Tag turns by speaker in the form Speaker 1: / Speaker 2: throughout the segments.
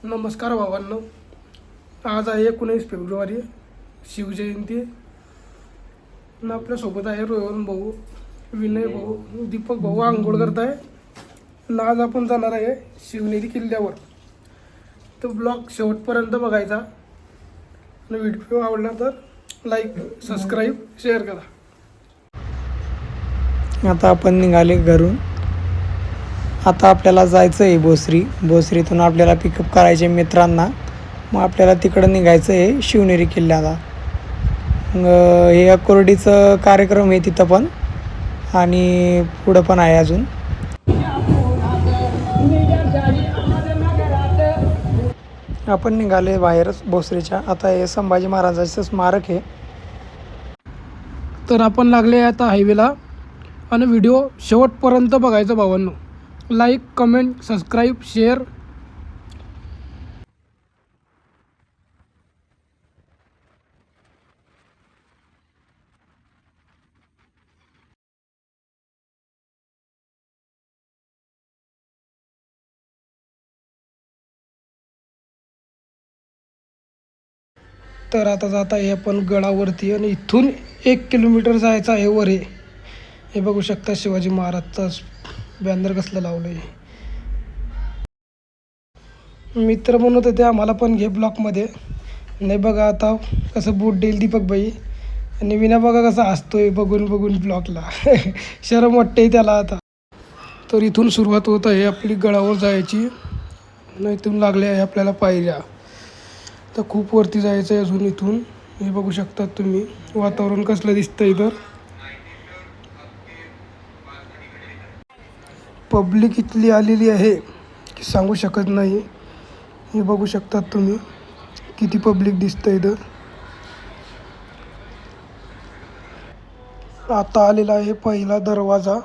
Speaker 1: नमस्कार भावांनो, आज आहे 19 फेब्रुवारी, शिवजयंती. आणि आपल्यासोबत आहे रोहन भाऊ, विनय भाऊ, दीपक भाऊ आंघोळ करत आहे. आणि आज आपण जाणार आहे शिवनेरी किल्ल्यावर. तो ब्लॉग शेवटपर्यंत बघायचा आणि व्हिडिओ आवडला तर लाईक, सबस्क्राईब, शेअर करा.
Speaker 2: आता आपण निघाले घरून. आता आपल्याला जायचं आहे भोसरीतून आपल्याला पिकअप करायचे मित्रांना. मग आपल्याला तिकडं निघायचं आहे शिवनेरी किल्ल्याला. हे अकोर्डीचं कार्यक्रम आहे तिथं पण, आणि पुढं पण आहे अजून. आपण निघाले बाहेरच भोसरीच्या. आता हे संभाजी महाराजांचं स्मारक आहे.
Speaker 1: तर आपण लागले आता हायवेला आणि व्हिडिओ शेवटपर्यंत बघायचा भावांनो. Like, comment, subscribe, share. तर आता जात आहे आपण गडावरती आणि इथून 1 किलोमीटर जायचं आहे वर. हे बघू शकता शिवाजी महाराजचा बॅनर कसलं लावलं आहे. मित्र म्हणत होते आम्हाला पण घे ब्लॉकमध्ये. नाही बघा आता कसं बूट देईल दीपकबाई. आणि विना बघा कसा हसतोय बघून बघून ब्लॉकला. शरम वाटते त्याला आता. तर इथून सुरुवात होत आहे आपली गडावर जायची. आणि इथून लागले आहे आपल्याला पायऱ्या. तर खूप वरती जायचं आहे अजून इथून. हे बघू शकतात तुम्ही वातावरण कसलं दिसतं इथं. पब्लिक इथली आलेली आहे की सांगू शकत नाही. हे बघू शकतात तुम्ही किती पब्लिक दिसतं इथं. आता आलेला आहे पहिला दरवाजा.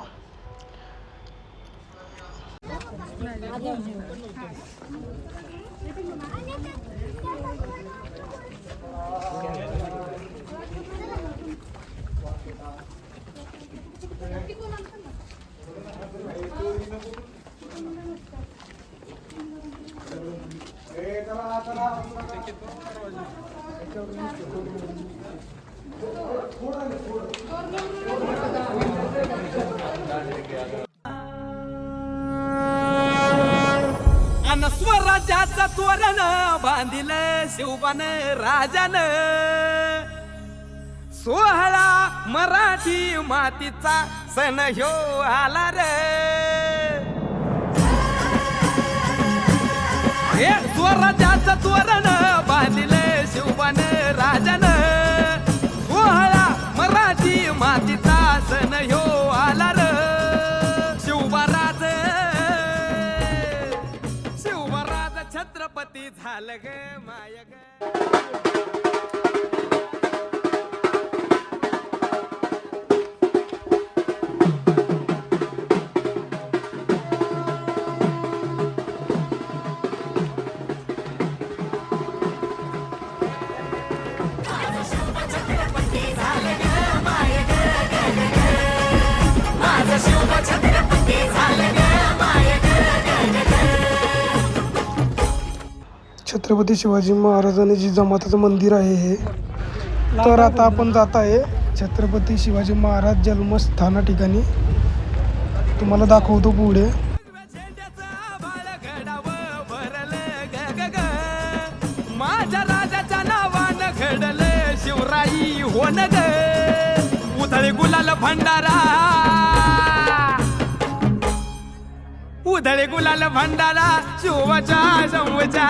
Speaker 3: अन स्वराज्याचं तोरण बांधिलं शिवबान राजान. 16 मराठी मातीचा सण ह्यो आला रे. हे स्वराज्याचं तोरण बांधिलं शिवबान राजान. 16 मराठी मातीचा सण ह्यो आला रे. शिवबराज छत्रपती झालं ग माय ग.
Speaker 1: छत्रपती शिवाजी महाराजांनी जी जमाताचं मंदिर आहे हे. तर आता आपण जात आहे छत्रपती शिवाजी महाराज जन्मस्थाना ठिकाणी. तुम्हाला दाखवतो पुढे.
Speaker 3: माझ्या राजाच्या नावानं घडलं शिवराई होन ग. उधळे गुलाल भंडारा, उधळे गुलाल भंडारा शिवाच्या संवच्या